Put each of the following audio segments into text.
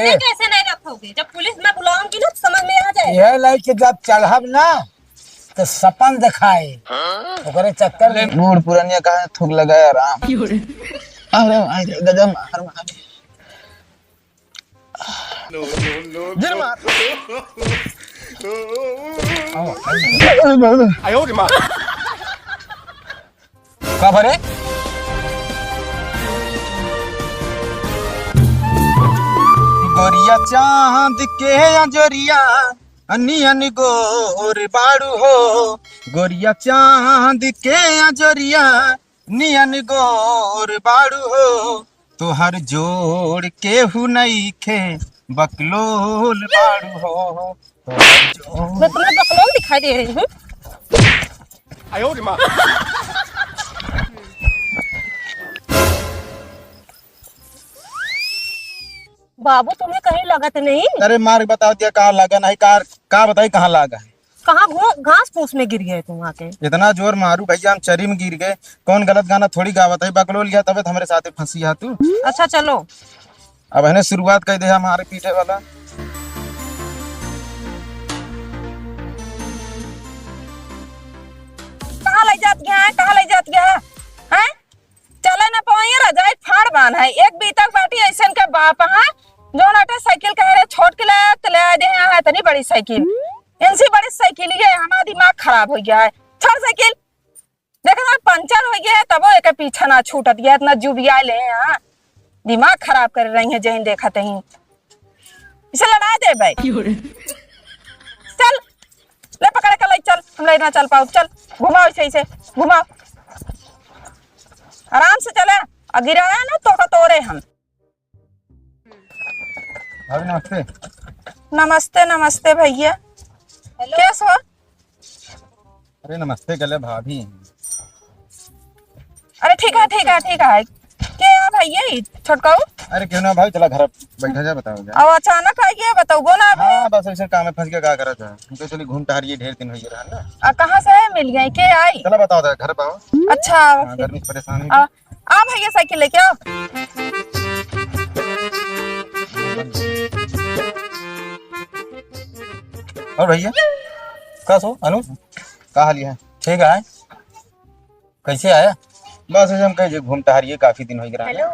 है। कैसे नहीं रखोगे? जब पुलिस में बुलाऊंगी ना तो समझ में आ जाए। यह लड़के जब चढ़ब ना तो सपन दिखाए ओकरे चक्कर में बूढ़ पुरानिया कहा थूक लगाया राम। अरे गजब मार मार गिर मार। का भरे गोरिया चांद के अंजोरिया अन्नी अन्नी गोर बाड़ू हो। गोरिया चांद के अंजोरिया अन्नी अन्नी गोर बाड़ू हो। तोहर जोड़ केहू नहीं खे बकलोल बाड़ू हो। तोहर जोड़ मैं तुम्हें बकलोल दिखाई दे रही हूँ। बाबू तुम्हें कहीं लगत नहीं? अरे मार्ग बता दिया कहाँ लगा नहीं कार का बताई कहाँ लगा है। कहाँ घास फूस में गिर गए तुम आके? इतना जोर मारू भैया हम चरी में गिर गए। कौन गलत गाना थोड़ी गावत है बकलो लिया तबे हमारे साथ फंसी है तू। अच्छा चलो अब है शुरुआत कर दे हमारे पीछे वाला। कहाँ ले जात गया है? कहाँ ले जात गया है? चले ना पाए रजाई फाड़ बांध है एक बीतक बाटी ऐसन के बाप है जो नाटे साइकिल कह रहे छोड़ के ले दे यहाँ है तनी बड़ी साइकिल। इनसे बड़ी साइकिल ये हमारा दिमाग खराब हो गया है। छोड़ साइकिल देखा ना पंचर हो गया है तब एक पीछा ना छूटत गया इतना जुबिया ले यहाँ दिमाग खराब कर रही है जहीं देखा तहीं। इसे लड़ा दे भाई। चल ले पकड़ के ले चल हम ले ना चल पाओ। चल घुमाओ ऐसे घुमाओ आराम से चले और गिराना ना तो तोड़े हम। नमस्ते नमस्ते नमस्ते भैया कैसे हो? अरे नमस्ते गले भाभी। अरे ठीक है क्या भैया छोटकाऊ? अरे क्यों ना भाई चला घर बैठा जाए बताओ क्या। अब अचानक आई है बताओ गो ना। हाँ बस ऐसे काम में फंस गया क्या करा था तो चलिए घूम टहरिए ढेर दिन हो गया ना। कहाँ से मिल गई के आई? चला बताओ था घर पाओ। अच्छा हाँ, गर्मी से परेशान है। आ भैया साइकिल लेके आओ। और भैया का सो अनु का हाल है? ठीक है कैसे आया? बस ऐसे हम कहे घूम टहरिए काफी दिन हो गया।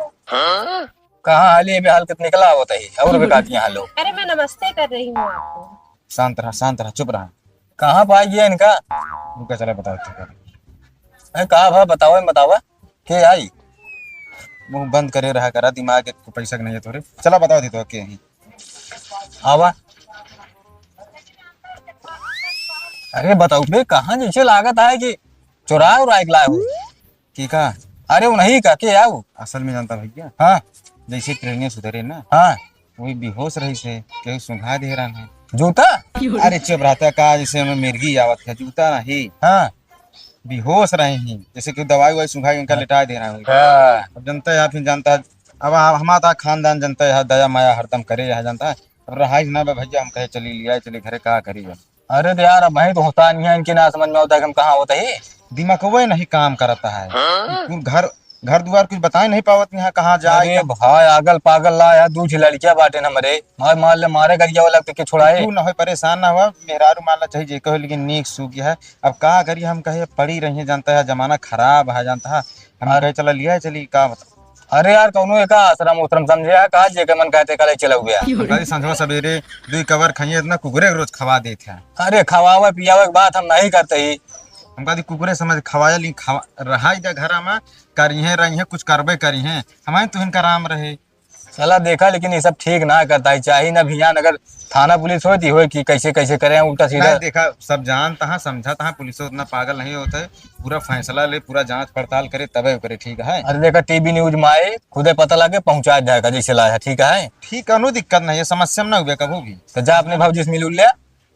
कहाँ हाल में हाल कितने निकला होता है और बेकार हाल हो। अरे मैं नमस्ते कर रही हूँ आपको। शांत रहा चुप रहा। कहाँ पाई गया इनका? रुका चला बताओ कहा भा बतावा के आई? मुंह बंद करे रहा करा दिमाग को पैसा नहीं है थोड़े। चला बताओ दी तो के ही आवा। अरे बताओ बे कहाँ जैसे लागत है कि चुरा उरा के लाए हो की का। अरे वो नहीं का के आओ असल में जानता भैया हाँ जैसे ट्रेनें सुधरे ना हाँ वही बेहोश रही से केहू सुंघा दे रहा है। जूता अरे चुप रहता का जैसे हमें मिर्गी आवत है जूता नहीं हाँ बेहोश रहे हैं जैसे कि दवाई वाई सुंघाई उनका लिटा दे रहा हूँ। हाँ अब जनता है फिर जानता है अब हमारा खानदान जनता है दया माया हरदम करे यह जानता है। अब रहा ना भैया हम कहे चली लिया चले घरे का करी। अरे तो यार अब तो होता नहीं है इनके ना समझ में होता है कि हम कहाँ होता है। दिमाग वही नहीं काम करता है। घर द्वार कुछ बता नहीं पावत यहाँ कहाँ जाए। भाई आगल पागल ला यार दूध लड़कियां बाटे न मरे मार ले मारे गरिया वाला के छुड़ाए। तू ना हो परेशान ना हुआ मेहरारू मानना चाहिए जे कहो लेकिन नीक सूख गया है। अब का करिए हम कहे पड़ी रही है जानता है जमाना खराब है जानता है। हम कहे चला लिया चली का बता। अरे यार कौनो एक आश्रम उतरम समझे का जे के मन कहते कल चला गया। संझवा सवेरे 2 कवर खाइए इतना कुकुरे रोज खवा देते हैं। अरे खवावे पियावे की बात हम नहीं करते ही। हम कहा कुकुरे समझ खवाया ली रहा घर में करी है रही है कुछ करबे करी है हमारे तो इनका राम रहे। चला देखा लेकिन ये सब ठीक ना करता है चाहिए ना भियान अगर थाना पुलिस होती हो कि कैसे कैसे करें उल्टा सीधा। देखा सब जानता है समझाता है पुलिस उतना पागल नहीं होता है। पूरा फैसला ले पूरा जांच पड़ताल करे तबे करे ठीक है। अरे देखा टीवी न्यूज में आए खुदे पता लगे पहुंचा जाएगा जैसे लाया ठीक है। ठीक है दिक्कत नहीं है समस्या में ना हुआ कभी भी। तो जा अपने भाजी से मिल लिया।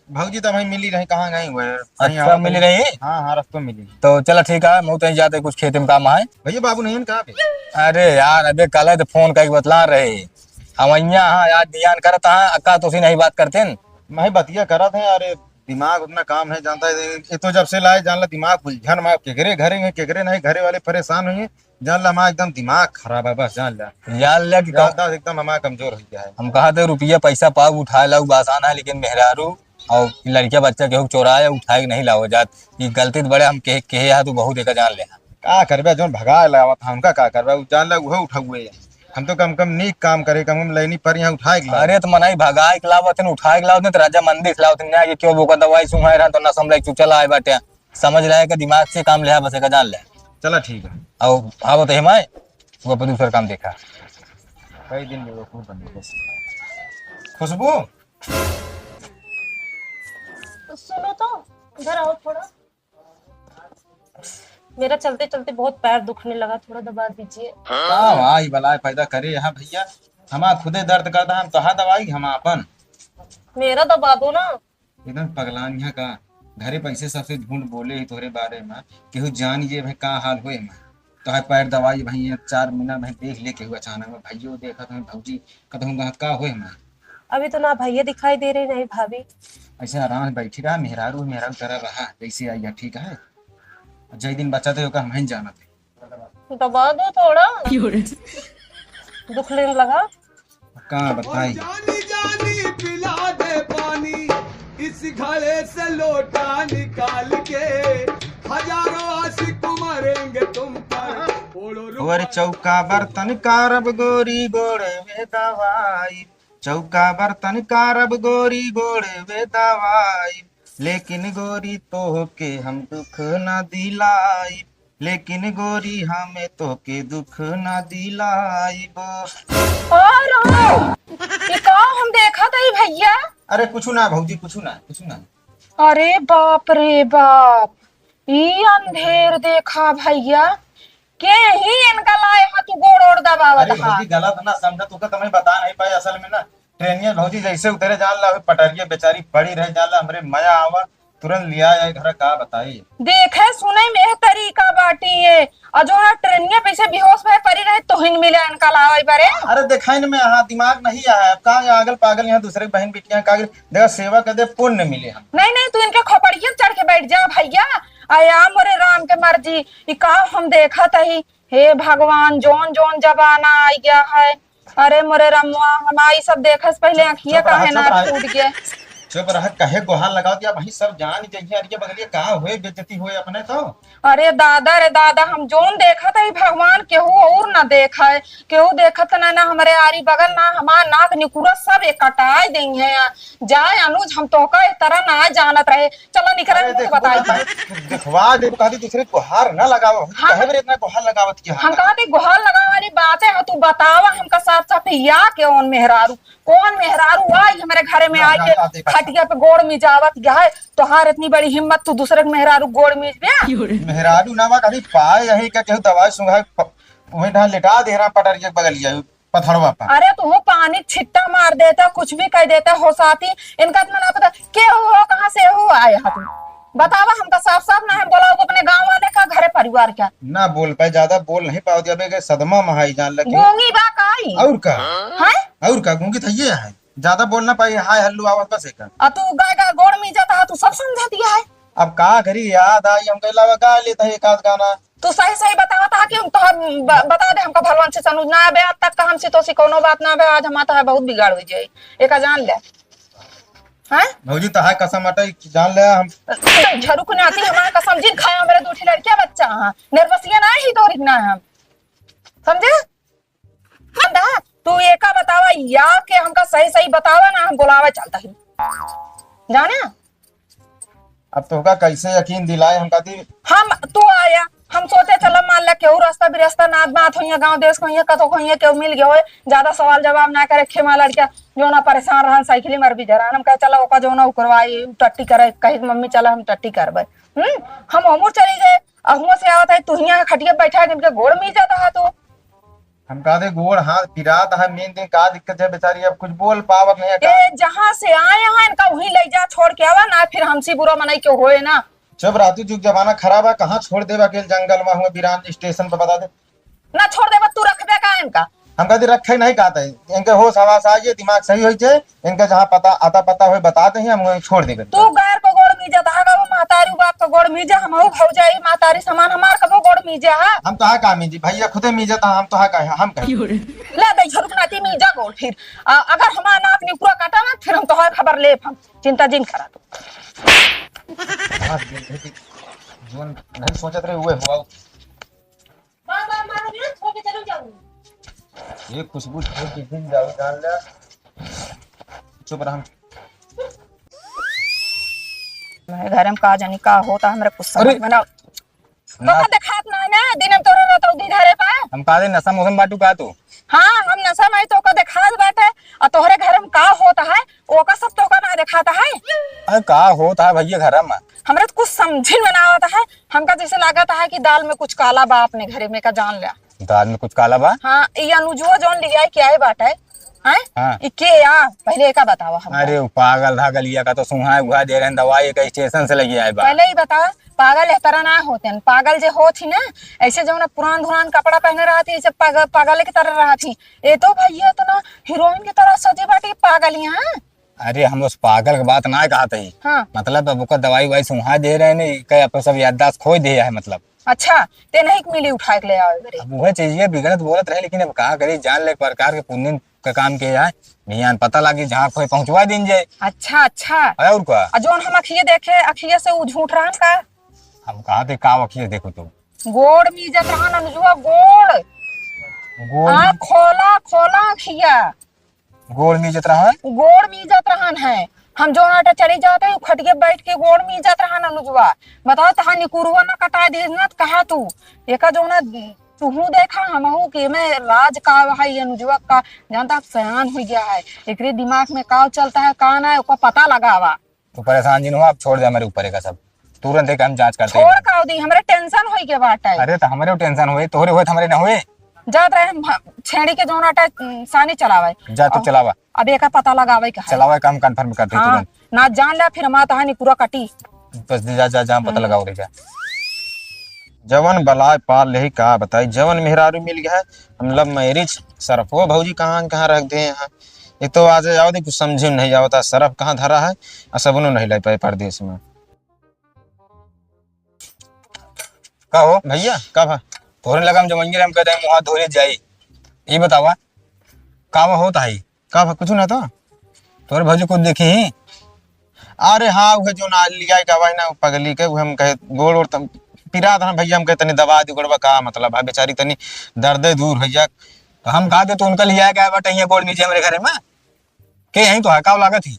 भाजी तो भाई मिली रही कहाँ गई हुए। अच्छा मिली रही। हाँ रास्ते मिली। तो चला ठीक है मैं तो जाते कुछ खेत में काम है। भैया बाबू नहीं कहा पे? अरे यार अबे कल तो फोन करके बतला रहे हम यहाँ यार ध्यान करता है अक्का तो नहीं बात करते न। मैं बतिया करा थे अरे दिमाग उतना काम नहीं जानता है। ये तो जब से लाए जान ला दिमाग उलझन में केकरे घरे हैं केकरे नहीं घरे वाले परेशान हुए जान ला हमारा एकदम दिमाग खराब है, बस जान ला जान ले कि याददाश्त एकदम हमारा कमजोर हो गया है। हम कहा थे रुपया पैसा पाव उठाए लाऊ आसान है, लेकिन मेहरारू और लड़किया बच्चा केहू चोराए उठाए के नहीं लाओ जात। ये गलती तो बड़े हम कहे है तू बहुत एक जान ले। का करबे जोन भगा लावत था उनका का करबे, उ जान ला उहे उठा हुए है। हम तो कम कम नीक काम करे, कम कम लेनी पर यहाँ उठाए के ला। अरे तो मनाई भगाए के लावत उठाए के लावत तो राजा मंदिर खिलावत न्याय क्यों बोका दवाई सुहाए रहा तो ना समझ चला आए बाटे समझ रहा है कि दिमाग से काम ले बस एक जान ले। चला ठीक है। और हाँ बताइए मैं वो अपन दूसरा काम देखा कई दिन बेवकूफ बन गए। खुशबू सुनो तो इधर आओ थोड़ा। मेरा चलते चलते बहुत पैर दुखने लगा, थोड़ा दबा दीजिए। आई बलाय पैदा करे यहाँ भैया, हमारा खुदे दर्द करता हम तो दवाई हम अपन मेरा दबा दो ना। एकदम पगलान यहाँ का घरे पैसे सबसे झूठ बोले ही तोरे बारे में, केहू जान ये भाई का हाल हुए मैं तो है पैर दवाई भाई 4 महीना भाई देख ले केहू अचानक में भाइयों देखा तो भौजी कहूँ का हुए मैं। अभी तो ना भैया दिखाई दे रहे नहीं भाभी। ऐसे आराम से बैठी रहा, मेहरारू मेहरारू तरह रहा जैसे आई ठीक है। जय दिन बच्चा थे हम नहीं जाना थे। दबा दो थोड़ा, दुखने लगा। कहाँ बताई जानी जानी पिला दे पानी, इस घड़े से लोटा निकाल के, हजारों आशिक मरेंगे तुम पर। और चौका बर्तन कारब गोरी गोड़े वे दवाई, चौका बर्तन कारब गोरी गोड़े वे दवाई, लेकिन गोरी तो के हम दुख न दिलाई, लेकिन गोरी हमें तो के दुख न दिलाई। ये का हम देखा था ही भैया। अरे कुछ ना भौजी कुछ ना। अरे बाप रे बाप, ये अंधेर देखा भैया के ही इनका लाए हा तू गोड़ ओड़ दबावत अरे हा। भौजी गलत ना समझा, तुका तुम्हें बता नहीं पाए असल में ना ट्रेनिया भौजी जैसे उतरे जान ला पटरिया बेचारी पड़ी रहे जान ला हमरे मया आवा तुरंत लिया जाए घर का बताइए। देखे सुने में तरीका बाटी है और जो ना ट्रेनिया पीछे बेहोश भय पड़ी रहे तो हिन मिले इनका लावे बरे। अरे देखा में हाँ दिमाग नहीं आया का आगल पागल यहाँ दूसरे बहन बेटियां का देखा सेवा कर दे पुण्य मिले हम। नहीं तू इनके खोपड़िया चढ़ के बैठ जा भैया। आया मोरे राम के मर्जी ये का हम देखा तही। हे भगवान जोन जोन जमाना आ गया है। अरे मोरे रमुआ हमारी सब देखे से पहले आँखिया काहे ना टूट गए। चुप रह कहे गुहार लगाओ दिया भाई सब जान जाइए। अरे बगलिए कहाँ हुए बेइज्जती हुए अपने तो। अरे दादा रे दादा हम जोन देखा था भगवान केहू और ना देखा है केहू देखत ना हमारे आरी बगल ना हमार नाक निकुरा सब एक कटाए देंगे है। जाए अनुज हम तो का तरह ना जानत रहे। चलो निकल बताइए दिखवा दे कहती दूसरे गुहार ना लगाओ। कहे मेरे इतना गुहार लगावत क्या हम कहते गुहार लगा वाली बात है तू बतावा हमका साफ साफ या कौन मेहरारू आई हमारे घरे में आई के खटिया पे गोड़ मिजावत गया है। तोहार इतनी बड़ी हिम्मत तू दूसरे के मेहरारू गोड़ मिज गया। मेहरारू ना कभी पाए यही का केहू दवाई सुंघा वही ढाल लेटा दे रहा पटरिया बगलिया पथड़वा पर। अरे तू पानी छिट्टा मार देता कुछ भी कह देता हो साथी इनका इतना ना पता के हो कहाँ से हो आया तू बतावा हमका साफ साफ ना हम बोला अपने गांव वाले का घरे परिवार क्या ना बोल पाए ज्यादा बोल नहीं पाओ दिया सदमा महाई जान लगे गूंगी बा काई और का है और का गूंगी था ये है ज्यादा बोलना पाई हाय हल्लू आवाज बस एक तू गाय का गोड़ में जाता तू सब समझा दिया है। अब का करी याद आई हम कहला गा लेता है एक आध गाना तू सही सही बतावा था कि हम तो बता दे हमका भगवान से समझ ना बे आज तक का हमसे तो कोनो बात ना बे आज हमारा है बहुत बिगाड़ हो जाए एक जान ले हैं भौजी तो है कसम अटा जान ले हम झरुक ने आती हमारा कसम जिन खाया मेरे दूठी लड़कियां बच्चा हां निर्वसिया ना ही तो रिकना है हम समझे हंदा तू एका बतावा या के हमका सही सही बतावा ना हम बुलावे चलता ही जाने। अब तो का कैसे यकीन दिलाए हम कहती हम तू आया हम सोचे चलो मान ले केहू रास्ता बिरस्ता नाद बात हो गांव देश को कतो को केहू मिल गयो है ज्यादा सवाल जवाब ना करे खेमा लड़का जो ना परेशान रहन साइकिल मर भी जरा हम कहे चलो ओका जो ना करवाई टट्टी करे कही मम्मी चलो हम टट्टी करबे हम हमूर चली गए अहुओ से आवत है तू हिया खटिया बैठा के इनके गोड़ में जाता है तो हम कहा दे गोड़ हाथ पिरात है मेन दिन का दिक्कत है बेचारी अब कुछ बोल पावत नहीं ए जहां से आए हैं इनका वहीं ले जा छोड़ के आवा ना फिर हमसे बुरा मनाई के होए ना। जब रातू जुग जमाना खराब है कहाँ छोड़ देवा अकेले जंगल में हुए बिरान स्टेशन पर बता दे ना छोड़ देवा तू रखबे का इनका हम कहते रखे नहीं कहते इनके होश हवास आइए दिमाग सही हो जाए इनका जहाँ पता आता पता हो बताते हैं हम छोड़ देंगे। तू गैर को गोड़ में जाता है महतारी बाप का गोड़ मीजा हमहू भौजाई महतारी समान हमार कबो गोड़ मीजा हा हम तो का मीजी भैया खुदे मीजता हम तो हम कहे ले दे झरुक नाती मीजा गोड़ फिर अगर हमार नाक नि पूरा काटा ना फिर हम तो है खबर ले हम चिंता जिन करा तू जीवन नहीं सोचत रहे हुए हुआ ये खुशबू छोड़ के दिन जाओ जान ले चुप रह मैं घर में का जानी का होता हमरा कुछ समझ में ना तो का देखात ना ना दिन में तोरे रहतो दी घरे पा हम का दे नशा मौसम बाटू का तू हां हम नशा में तो का देखात बाटे और तोहरे घर में का होता है ओका सब तो का ना दिखाता है। अरे का होता है भैया घर में हमरा तो कुछ समझ में ना आता है हमका जैसे लागत है कि दाल में कुछ काला बा अपने घरे में का जान लिया दाल में कुछ काला बा। हां ये अनुजुआ जोन लिया क्या है बाटे हैं हाँ। के या पहले का बतावा हम अरे पागल धागल लिया का तो सुहा उहा दे रहे दवाई एक स्टेशन से लगी आए बा पहले ही बता पागल इस तरह ना होते हैं पागल जो होती ना ऐसे जो ना पुरान धुरान कपड़ा पहने रहती ऐसे पागल की तरह रहती ये तो भैया तो ना हीरोइन की तरह सजी बाटी पागल यहाँ। अरे हम उस पागल की बात ना कहा थी हाँ। मतलब अब दवाई वाई सुहा दे रहे ने कई आप सब याददाश्त खो दिया है मतलब। अच्छा ते नहीं मिली उठा के ले आओ इधर अब वह चीज बिगड़त बोलत रहे लेकिन अब कहा करी जान ले प्रकार के पुण्य का काम किया जाए मियान पता लगी जहाँ कोई पहुंचवा दिन जाए। अच्छा अच्छा और क्या जोन हम अखिए देखे अखिए से वो झूठ रहा का हम कहा थे का अखिए देखो तुम गोड़ मीजत रहा अनुजुआ गोड़ गोल खोला खोला अखिया गोल में जत रहा है गोड़ मीजत रहन है हम जो आटा चली जाते हैं खटिए बैठ के गोड़ मीजत रहन अनुजुआ बताओ तहा निकुरुआ ना कटा दे ना कहा तू एका जो ना तू देखा हमहू के मैं राज का है अनुजुआ का जानता सयान हो गया है एकरे दिमाग में का चलता है का ना उसका पता लगावा। तो परेशान जिन हो आप छोड़ दे हमारे ऊपर का सब तुरंत एक हम जांच करते छोड़ का दी हमरे टेंशन होई के बाटे। अरे तो हमारे टेंशन हुए तोहरे हुए हमारे ना हुए जात रहे हम छेड़ी के जोन आटा सानी चलावे जा तो चलावा अब एका पता लगावे का है चलावा काम कंफर्म करते हाँ, तुरंत ना जान ला फिर हमारा तहानी पूरा कटी बस जा जा जा पता लगाओ रे जा जवन बलाय पाल ले का बताई जवन मेहरारू मिल गया है हम लव मैरिज सरफ हो भौजी कहाँ रख दे यहाँ ये तो आज जाओ कुछ समझे नहीं आवता सरफ कहाँ धरा है और सबनो नहीं ला पाए परदेश में का हो भैया कब है तोहरे लगा हम जमंगे हम कहते हैं मुँह धोने जाई ये बतावा का होता है कब है कुछ ना तो तोहरे भौजी को देखी ही अरे हाँ वह जो ना लिया का भाई ना पगली के हम कहे गोड़ और पिरा था भैया हम कहते दवा दी गोड़वा का मतलब है बेचारी तनी दर्द दूर भैया तो हम कहा तो उनका लिया क्या बट गोड़ नीचे हमारे घर में के यही तो हकाव लागत ही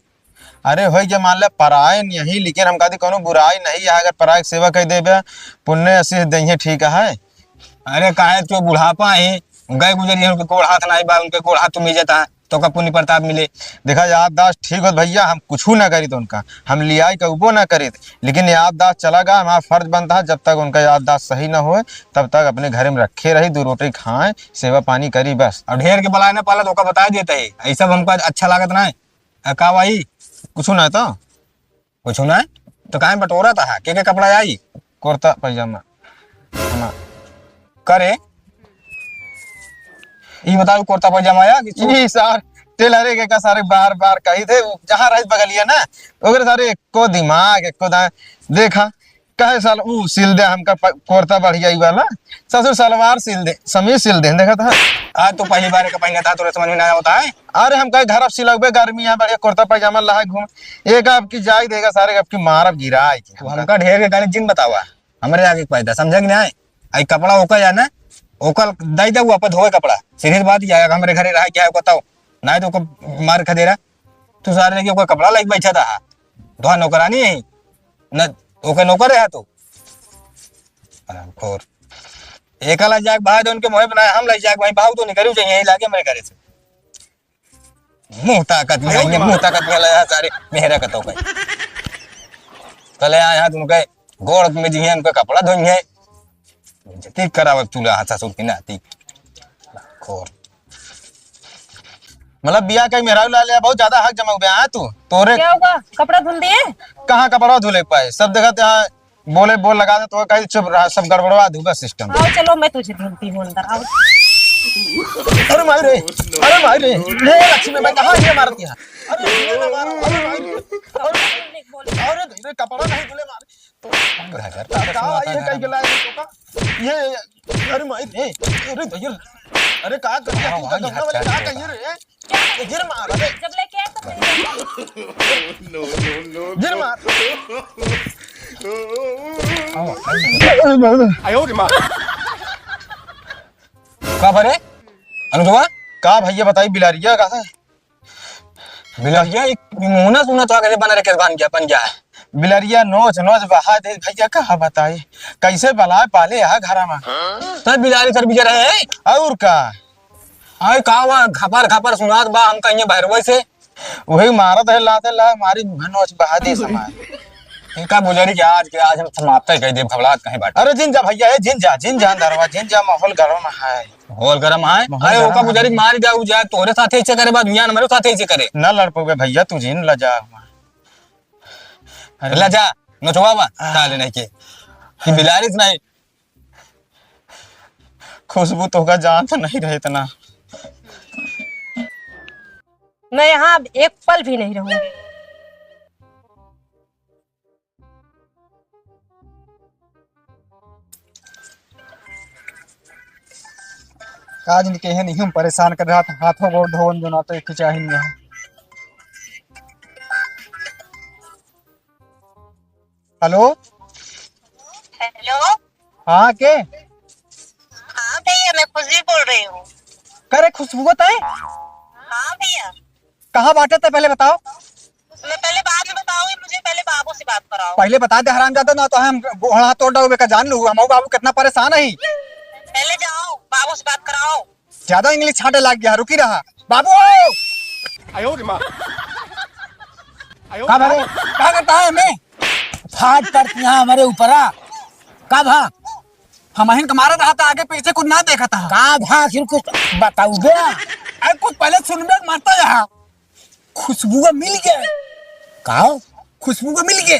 अरे भाई जब मान ले पराय नहीं लेकिन हम कहते कोनो बुराई नहीं है अगर पराय सेवा कह देवे पुण्य असीस दही ठीक है। अरे काहे तो बुढ़ापा ही गए गुजरी उनके गोड़ हाथ नहीं बा उनके गोड़ हाथ तुम जाता है तो का पुण्य प्रताप मिले देखा याददाश्त ठीक हो भैया हम कुछ ना करी तो उनका हम लियाई का वो ना करे लेकिन याददाश्त चला गया हमारा फर्ज बनता है जब तक उनका याददाश्त सही ना हो तब तक अपने घर में रखे रही 2 रोटी खाएं सेवा पानी करी बस। और ढेर के बलाए ना पाला तो बता देता है ऐसा हमको अच्छा लागत ना है का भाई कुछ ना तो कुछ ना तो काहे बटोरा था के कपड़ा आई कुर्ता पैजामा करे ये बताओ कुर्ता पैजामा आया ये सार टेलर के सारे बार बार कही थे जहाँ रह बगलिया ना ओकरे सारे एको दिमाग एको देखा कहे साल ऊ सिल दे हमका कुर्ता बढ़िया वाला ससुर सलवार सिल दे समीज सिल दे देखा था आज तो पहली बार का पहना था तो समझ में ना होता है। अरे हम कहे घर अब सिलवे गर्मी है बढ़िया कुर्ता पैजामा लहा घूम एक आपकी जाई देगा सारे आपकी मारब गिरा हमका ढेर के गाने जिन बतावा हमारे आगे पैदा समझ कि नहीं आई कपड़ा ओका या ना ओकल दई दे अपन धोए कपड़ा सीधी बात ही आएगा हमारे घरे रहा क्या है बताओ ना तो मार खा दे रहा तू सारे लेके ओका कपड़ा लाइक बैठा था धोआ नौकरानी है न ओका नौकर है तू खोर एक ला जाग बाहर उनके मोहे बनाया हम लाई जाग वहीं बाहू तो नहीं करू चाहिए यही लागे मेरे घरे से मुंह ताकत में लाया सारे मेहरा का तो कल आया तुम कहे गोड़ में जी उनका कपड़ा धोई है जती करावत तुला हाथा सुनती ना आती खोर मतलब बिया कहीं मेरा ला लिया बहुत ज्यादा हक जमा हुआ है तू तोरे क्या होगा कपड़ा धुल दिए कहाँ कपड़ा धुले पाए सब देखा यहाँ बोले बोल लगा दे तो कहीं चुप रहा सब गड़बड़वा दूंगा सिस्टम। आओ चलो मैं तुझे ढूंढती हूँ अंदर आओ। अरे मार रे ले लक्ष्मी मैं कहाँ ये मार दिया अरे भाई रे अरे कपड़ा नहीं धुले मार घर का का ये कई गला है तो का ये अरे माई रे अरे भैया अरे का कर दिया तू गंगा वाले का कहिए रे गिर मार अबे जब लेके आए तो गिर मार का भरे अनुजवा का भैया बताई बिलारिया का है बिलरिया एक मुना सुना तो कैसे बना रखे बन गया है बिलरिया नोच नोच बहा दे भैया कहा बताई कैसे बला पाले यहाँ घर में सर बिलारी सर बिजर है और का आए का हुआ खपर खपर सुनात बा हम कहीं भैरवे से वही मारत है लाते ला मारी नोच बहा दे समाज इनका बुजरी के आज हम समाप्त कर दे खबलात कहीं बाट अरे जिंजा भैया है जिंजा अंदरवा जिंजा माहौल गरम है होल गरम है अरे ओका बुजरी मार जाऊ जा तोरे साथे ऐसे करे बाद दुनिया हमारे साथे ऐसे करे न लड़ पोगे भैया तू जिन ला जा ला जा नचवा बा डाले नहीं के कि बिलारिस नहीं खुशबू तो का जान तो नहीं रहे इतना मैं यहाँ अब एक पल भी नहीं रहूंगी। आज इनके है नहीं हम परेशान कर रहा था हाथों गोड़ धोवन जो ना तो एक चाहिए नहीं है हेलो हेलो। हाँ के हाँ भैया मैं खुशी बोल रही हूँ। करे खुशबू बताए हाँ भैया कहाँ बांटे थे पहले बताओ मैं पहले बाद में बताऊंगी, मुझे पहले बाबू से बात कराओ। पहले बता दे हराम जाता ना तो हम गोहड़ा तोड़ डोबे का जान लू हम बाबू कितना परेशान है पहले जाओ बाबू से बात कराओ। ज्यादा इंग्लिश छाटे लग गया रुकी रहा बाबू का भरे क्या करता है हमें फाट पड़ती यहाँ हमारे ऊपर का भा हम हिन कमारा रहा था आगे पीछे कुछ ना देखा था का भा फिर कुछ बताऊ बे अरे कुछ पहले सुन में मारता यहाँ खुशबू का मिल गया का खुशबू को मिल गए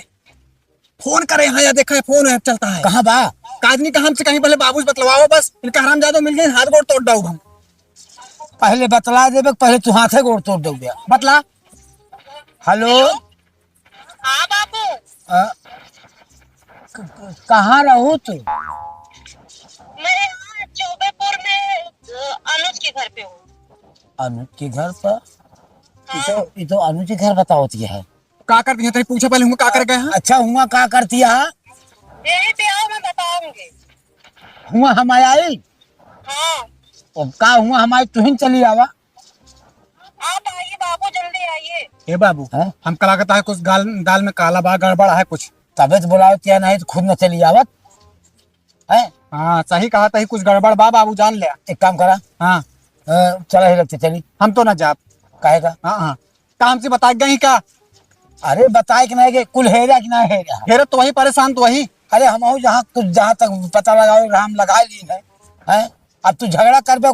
फोन करे यहाँ या देखा है फोन है चलता है कहाँ बा काजनी का हमसे कहीं पहले बाबू से बतलवाओ बस इनका हराम जादो मिल गए हाथ गोड़ तोड़ दो हम पहले बतला देबे पहले तू हाथे गोड़ तोड़ दो बे बतला हेलो हाँ बाबू कहाँ रहू तू मैं यहाँ चौबेपुर में अनुज के घर पे हूँ। अनुज के घर पर ये तो अनुज के घर बताओ है का करती है पूछा पहले हम का कर गए हैं अच्छा हुआ का करती है यही पे आओ मैं बताऊंगी। हुआ हम आई हाँ अब का हुआ हमारी तुहिन चली आवा आप आइए बाबू जल्दी आइए। ए बाबू हैं? हम कला कहता है कुछ दाल में काला बा गड़बड़ है कुछ तबियत बुलाओ क्या नहीं तो खुद न चली आवत है हाँ सही कहा था कुछ गड़बड़ बा बाबू जान लिया एक काम करा हाँ चला ही लगते चली हम तो ना जाप कहेगा हाँ हाँ काम से बता गई क्या अरे बताए कि नहीं कि कुल हेरा कि ना हेरा हेरा तो वही परेशान तो वही अरे हम जहाँ कुछ जहाँ तक पता लगाओ हम लगा ली है अब तू झगड़ा कर बे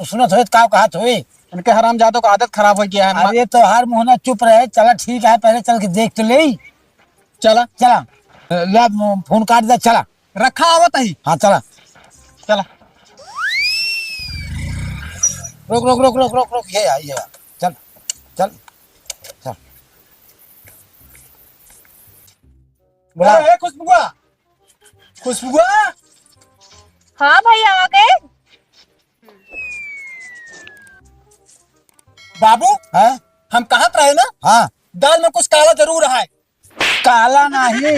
सुनत हो का कहत हुई इनके हराम जादों का आदत खराब हो गया है अरे तो हर मुहना चुप रहे चला ठीक है पहले चल के देख तो ले चला चला ले फोन काट दे चला रखा आवत ही हाँ चला चला रोक रोक रोक रोक रोक रोक ये चल चल चल बोला खुशबुआ खुशबुआ हाँ भैया आ गए। बाबू है हम कहत रहे ना हाँ दाल में कुछ काला जरूर है काला नहीं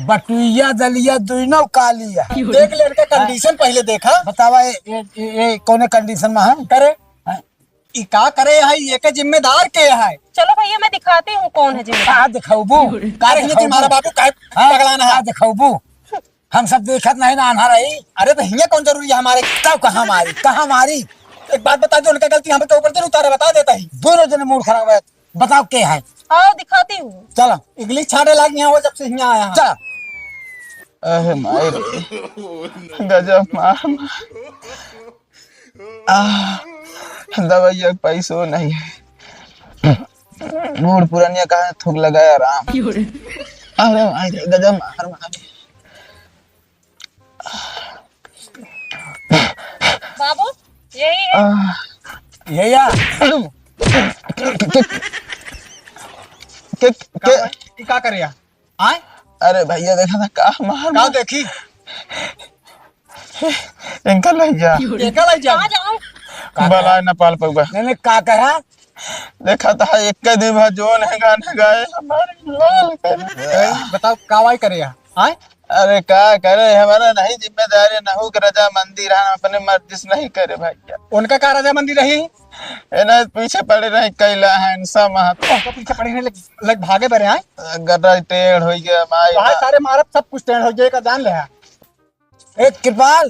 बटुइया दलिया दोनों कालिया देख ले इनका कंडीशन पहले देखा बतावा ये कौन कंडीशन में है करे हैं? ई का करे है ये के जिम्मेदार के है चलो भैया मैं दिखाती हूँ कौन है जिम्मेदार। का दिखाऊबू का अरे ये तुम्हारा बाबू का पगलाना का है दिखाऊबू हम सब देखत नहीं ना आना रही अरे तो हिया कौन जरूरी है हमारे कब कहाँ मारी एक बात बता दो उनका गलती हमें तो ऊपर से उतारे बता देता ही दोनों जने मूड खराब है बताओ के है आओ दिखाती हूँ। चलो इंग्लिश छाड़े लाग यहाँ वो जब से यहाँ आया चलो अरे माय गजब माम दवाइया पैसों नहीं है मूड पुरानिया कहा थूक लगाया आराम अरे माय गजब मार मार बाबू यही है। ये या क्या करे आए अरे भैया देखा था का मार का देखी इनका भैया एका लाई जा बला नेपाल पगुआ मैंने का कहा देखा था एक दिन भर जोन है गाना गाए हमारे लाल करे। बताओ कावाई करे आए अरे का करे हमारा नहीं जिम्मेदारी नहू के रजा मंदिर हम अपने मर्जी से नहीं करे भैया। उनका का राजा मंदिर रही ए ना पीछे पड़े रहे कैला है इंसा महतो तो पीछे पड़ी नहीं लग भागे बरे आए गड्ढा टेढ़ हो गया माई तो सारे मारत सब कुछ टेढ़ हो जाएगा जान ले एक कृपाल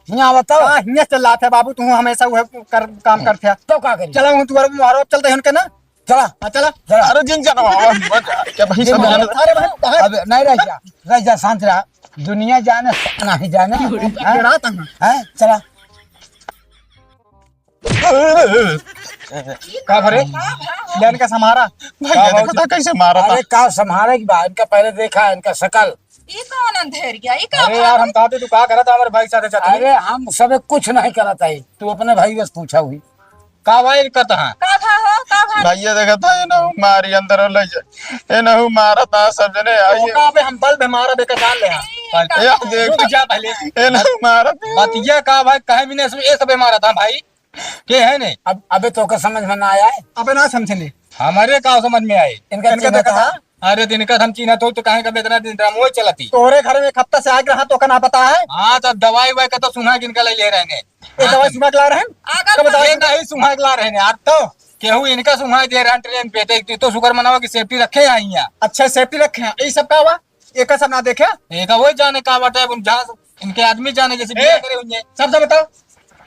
यहाँ बताओ। हां हिया चल रहा था बाबू तू हमेशा वो काम करते तो का करी चला हूं तुम्हारे मुहारो चलते हैं उनके ना चला हां चला चला अरे जिन जाना क्या भाई सब जाने अरे भाई अब नहीं रह जा शांत रहा। दुनिया जाने नहीं जाने हैं चला का भरे लेन का समारा भैया देखा था कैसे मारा था। अरे का संभाले की बात इनका पहले देखा इनका शकल। ई कौन अंधेर गया ई का अरे यार हम कहते तू का करा था हमारे भाई साथ चाचा अरे हम सब कुछ नहीं करता है तू अपने भाई बस पूछा हुई का भाई कहता है का भा हो का भा भैया देखा था ये नहू मारी अंदर ले जाए ये नहू मारा था सब जने आइए का बे हम बल बीमार बेका जान ले या देख रुक जा पहले ये नहू मारा था। बात ये का भाई कहे भी नहीं ये सब बीमार था भाई के है ने अब अबे तो का समझ में ना आया है। अबे ना समझने हमारे का समझ में आए इनका देखा था अरे दिन का हम चीना तो कहे का इतना दिन ड्रामो चलती तोरे घर में एक हफ्ता से आग रहा तो का ना पता है हां तो दवाई वाई का तो सुना किनका ले ले रहे ने ये दवाई सुना के ला रहे हैं अगर बता ये नहीं सुना के ला रहे हैं यार तो केहू इनका सुना दे रहा ट्रेन पे तो शुक्र मनाओ कि सेफ्टी रखे हैं यहाँ अच्छा सेफ्टी रखे हैं ये सब का हुआ एक सब ना देखे एक वही जाने का बात है जहाँ इनके आदमी जाने जैसे बिया करे हुए सब बताओ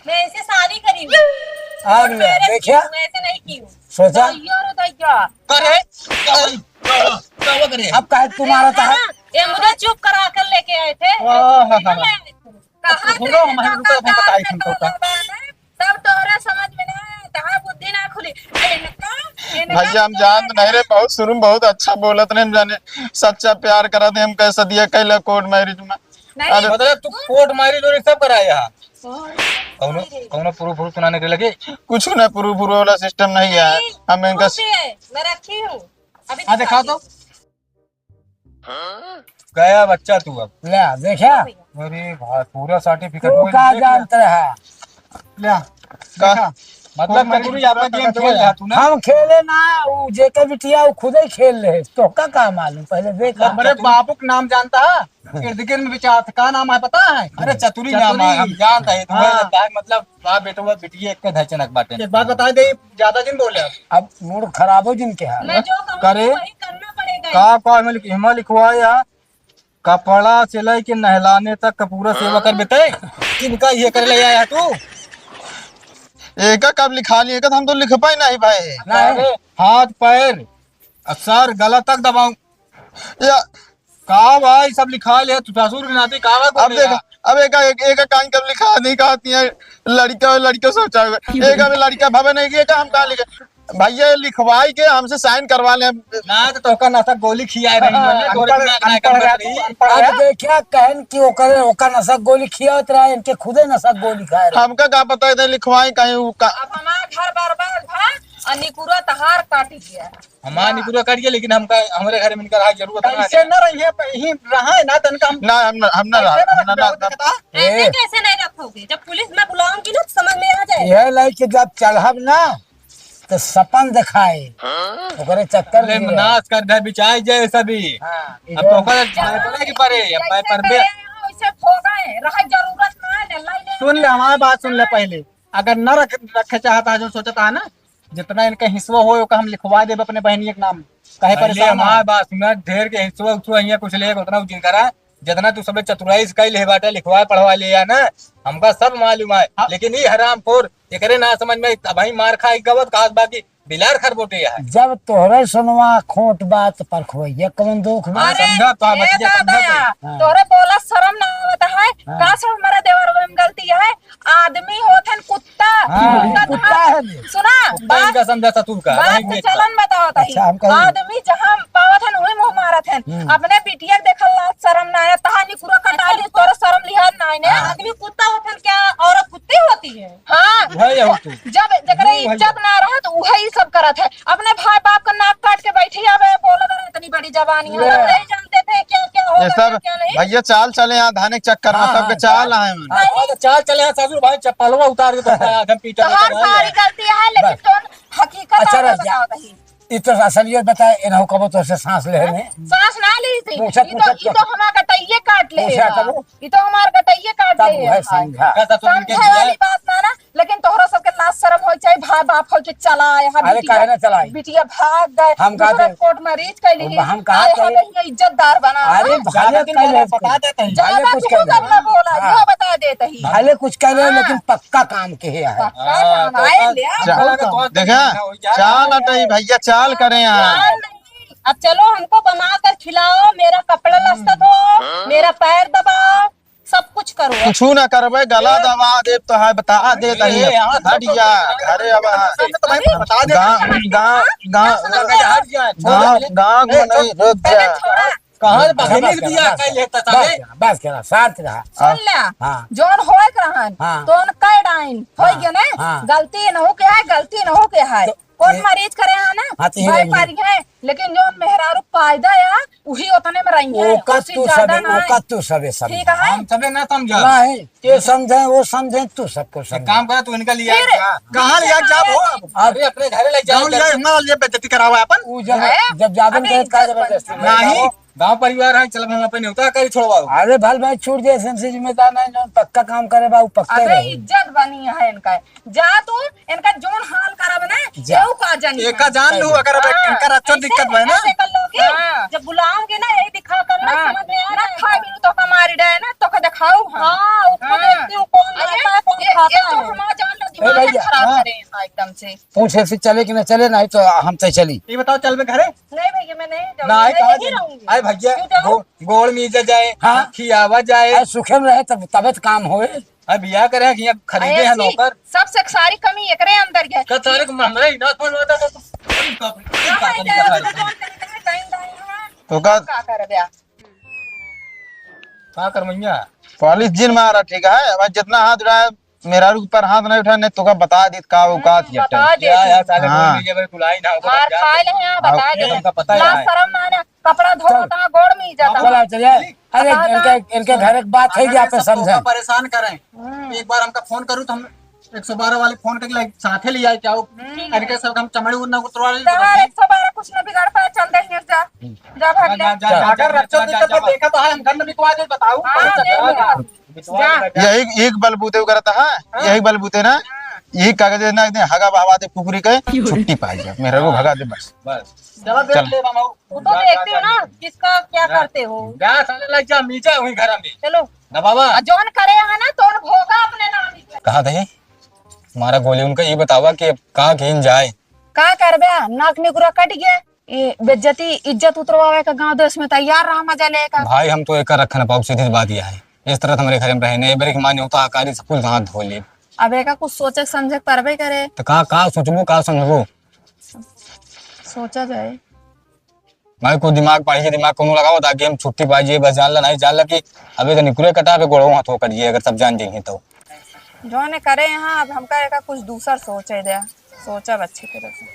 मैं इससे शादी करी हूँ और देखिया मैं ऐसे नहीं की हूँ सोचा करे क्या करे अब कहे तुम्हारा था ये मुझे चुप करा कर लेके आए थे कहां सुनो, हमारे रुको, हम बताई तुमको का। सब तोरे समझ में ना आया तहां बुद्धि ना खुली इनका भैया हम जान नहीं रहे बहुत शुरू में बहुत अच्छा बोलत रहे हम जाने सच्चा प्यार करा थे हम कैसा दिया कैला कोर्ट मैरिज में नहीं मतलब तू कोर्ट मारी जो सब कराया कौनो कौनो प्रूफ सुनाने के लगे कुछ ना प्रूफ वाला सिस्टम नहीं है हम इनका मैं रखी हूँ अभी हाँ दिखा दो गया बच्चा तू अब ले देखा अरे भाई पूरा सर्टिफिकेट तू का जानता है ले का मतलब कतुरी आपका गेम खेल रहा तू ना हम खेले ना वो जेकर बिटिया वो खुद ही खेल रहे तो का मालूम पहले देख हमारे बापू का नाम जानता है इर्द गिर्द में विचार का नाम है पता है अरे चतुरी नाम है हम जानता है तुम्हें लगता है मतलब बाप बेटो बिटिया एक धचनक बाटे एक बात बता दे ज्यादा दिन बोले अब मूड खराब हो जिनके है मैं जो कहूँ करे वही करना पड़ेगा का हिमा लिखवा या कपड़ा सिलाई के नहलाने तक का पूरा सेवा कर बेटे इनका ये कर ले आया तू एक कब लिखा लिए हम तो लिख पाए नहीं भाई अरे हाथ पैर सर गला तक दबाऊं या का भाई सब लिखा ले तू ससुर के नाते का अब देखा अब एक कान कब लिखा नहीं कहती है लड़का और लड़का सोचा हुआ एक अभी लड़का भवे नहीं किया हम कहा लिखे भैया लिखवाई के हमसे साइन करवा ले ना तो का नाता गोली खियाए रही अब देखिया कहन कि ओकर नशक गोली खियावत रहा इनके खुदे नशक गोली खाए रहे हमका क्या पता है लिखवाई कहीं अब हमारा घर बर्बाद भा और निकुरा तहार काटी गया हमारा निकुरा करिए लेकिन हमका हमारे घर में इनका रहा जरूरत ऐसे न रहिए यही रहा है ना तन काम ना हम ना ऐसे कैसे नहीं रखोगे जब पुलिस में बुलाऊंगी ना तो समझ में आ जाए यह लड़के जब चढ़ब ना तो सपन दिखाए ओकरे चक्कर ले में नाच कर दे बिचाई जाए सभी अब तो का पड़े की पड़े अब मैं पर दे ऐसे खो गए रहा जरूरत ना है लाई ले सुन ले हमारी बात सुन ले पहले अगर न रखे चाहता है जो सोचता है ना जितना इनका हिस्सा हो हम लिखवा दे अपने बहनी के नाम कहे पर हमारी बात सुना ढेर के हिस्सा उतना कुछ ले उतना उचित करा जितना तू सब चतुराई से कई ले बाटे लिखवा पढ़वा लिया ना हमका सब मालूम है लेकिन ये हरामखोर एकरे ना समझ में भाई मार खाई गवत कहा बाकी बिलार खरबोटे है जब तोहरे सुनवा खोट बात पर खोइए कौन दुख में अरे समझा तो ए दादा तोरे बोला शर्म ना आवत है का सब हमारे देवर में गलती है आदमी होथन कुत्ता कुत्ता है ये। सुना बात का समझा था तू का बात के चलन बताओ तही अच्छा, हम कहिए। आदमी जहां पावत हन वही मुंह मारत हन अपने बिटिया देखल ला शर्म ना आया तहानी पूरा कटा ली तोरे शर्म लिहाज ना आने आदमी कुत्ता होता है क्या औरत कुत्ती होती है हां वही हो तू जब जकरे इज्जत ना रहा तो वही सब करत है अपने भाई बाप का नाक काट के बैठी आवे बोले इतनी बड़ी जवानी हम नहीं जानते थे ये सब क्या नहीं भैया चाल चले यहाँ धाने के चक्कर में हाँ, सबके चाल आए हैं। हाँ, तो चाल चले यहाँ ससुर भाई चप्पलवा उतार के तो आधम पीटर तो हर सारी गलती है लेकिन बस। तो हकीकत अच्छा आपको रह जा। बताओ कहीं ये तो असलियत बताए इन्हों कबो तो से सांस ले में सांस ना ली थी पूछा- ये तो हमारा कटैये काट ले पूछा करो। ये तो हमारा कटैये काट तब ले है समझा। समझे वाली बात ना ना लेकिन तोहरा सबके लाज शर्म हो चाहे भाई बाप हो के चला यहाँ अरे काहे ना चलाई? बिटिया भाग गए हम कहा दूसरा थे- कोर्ट में रीच कर ली हम कहा थे- इज्जतदार बना अरे भाले बता देते हैं। ज्यादा भाले कुछ कुछ कह सब ना बोला हाँ। यो बता देते ही भाले कुछ कह रहे लेकिन पक्का काम के है पक्का काम आए ले देखा चाल अटई भैया चाल करें यहाँ। अब चलो हमको बना कर खिलाओ, मेरा कपड़ा लस्ता धो, मेरा पैर दबाओ, सब कुछ करो। कुछ ना करबे गला दबा दे तो है बता दे तही हटिया घरे अब गाँव गाँव गाँव गाँव गाँव में नहीं रुक जा। कहाँ बगनीर दिया कई लेता था बे? बस करा साथ रहा सुन ले हाँ। जोन होए रहन हाँ। तोन कई डाइन होई गए ना हाँ। गलती न हो के है गलती न हो के है कोर्ट ये- मरीज करे है ना हाँ, तो ये भाई रही। पारी है लेकिन जोन मेहरारू फायदा है उही उतने में रही है ओका उससे तू ज्यादा सबे ना है। ओका तू सबे सब ठीक है हम सबे ना समझा। नहीं ये समझे वो समझे तू सबको एक समझ काम करा तू इनका लिया फिर- कहाँ लिया जा वो अरे अपने घर ले जाओ लिया हमारा लिए बेइज्जती करावा अपन वो जब है? जब जाबन अबे कहे का इज्जत जबरदस्ती बन- नहीं गांव परिवार है चल हम अपन होता करी छोड़वाओ। अरे भाल भाई छूट जाए से जिम्मेदार नहीं जो पक्का काम करे बाबू पक्का अबे रहे इज्जत बनी है इनका जा तू इनका जोन हाल करब ना जा। जेऊ का जानी एक का जान लू अगर अब हाँ, इनका अच्छा दिक्कत है ना ऐसे कर लोगे, हाँ। जब बुलाओगे ना यही दिखा कर ना, हाँ, समझ में आ ना रहा है। खा भी तो कमारी डे ना तो का दिखाऊ हाँ, उसको हाँ। देखती हूँ कौन खाता है, कौन खाता ये तो है। हमारा जान लो दिमाग भैया, खराब हाँ। करे इसका एकदम से पूछे से चले कि न चले नहीं तो हम तो चली ये बताओ चल बे घरे नहीं भैया मैं नहीं जाऊंगी ना मैं कहा यहीं रहूंगी आए भैया क्यों जाऊं? गोड़ मीजा जाए हाँ। खियावा जाए अरे सुखे में रहे तब तबत काम होए अब बिया करे कि यहाँ खरीदे हैं ऐसी नौकर सबसे सारी कमी एकरे अंदर है का तारे को हमरे ना फोन होता तो तो का का कर दिया का कर मैया पुलिस जिन मारा ठीक है अब जितना हाथ उठाया मेरा पर हाथ नहीं उठा नहीं तो का बता दी का औकात ये बता दे या यार साले हाँ। बोल लीजिए अगर तुलाई ना होगा मार खा ले हैं बता दे हमका पता है लाज यार। शर्म ना ना कपड़ा धोता गोड़ में ही जाता चला चलिए अरे इनके घर एक बात है कि आप समझे परेशान करें एक बार हमका फोन करूँ तो हम 112 वाले फोन करके साथे ले आए क्या इनके सब हम चमड़ी उन्ना उतरवा ले तहार 112 कुछ न बिगाड़ पाए चल दे हियर जा जा भाग ले जाकर रक्षा दिक्कत तो देखा तो है हम घर में बिकवा दे बताओ हाँ, जा यही एक बलबूते करता है यही बलबूते ना यही कागज ना एकदम हगा बहवा दे पुकुरी के छुट्टी पाई जा मेरे को भगा दे बस बस चलो देख ले मामा वो तो देखती हो ना किसका क्या करते हो। जा साले लग जा मीचा हुई घर में चलो ना बाबा जोन करे है ना तोन भोगा अपने नाम पे कहा थे हमारा गोली उनका ये बतावा कि कहाँ खींच जाए का करबे नाक निकुरा कट गया ये बेइज्जती इज्जत उतरवावे का गांव देश में तैयार रहा मजा लेकर भाई हम तो एक रखना पाओ सीधी सीधी बात यह है इस तरह हमारे घर में रहने एक बार मान्य होता आकारी सब कुछ हाथ धो ले अब एका कुछ सोचे समझे करबे करे तो कहा सोचबो कहा समझबो सोचा जाए भाई को दिमाग पढ़ी के दिमाग को लगाओ ताकि हम छुट्टी पाइए बस जान ला नहीं जान ला कि अबे तो निकुरे कटा पे गोड़ों हाथ हो करिए अगर सब जान जाएंगे तो जो ने करे यहाँ अब हमका एका कुछ दूसरा सोचे दे सोचा अच्छी तरह से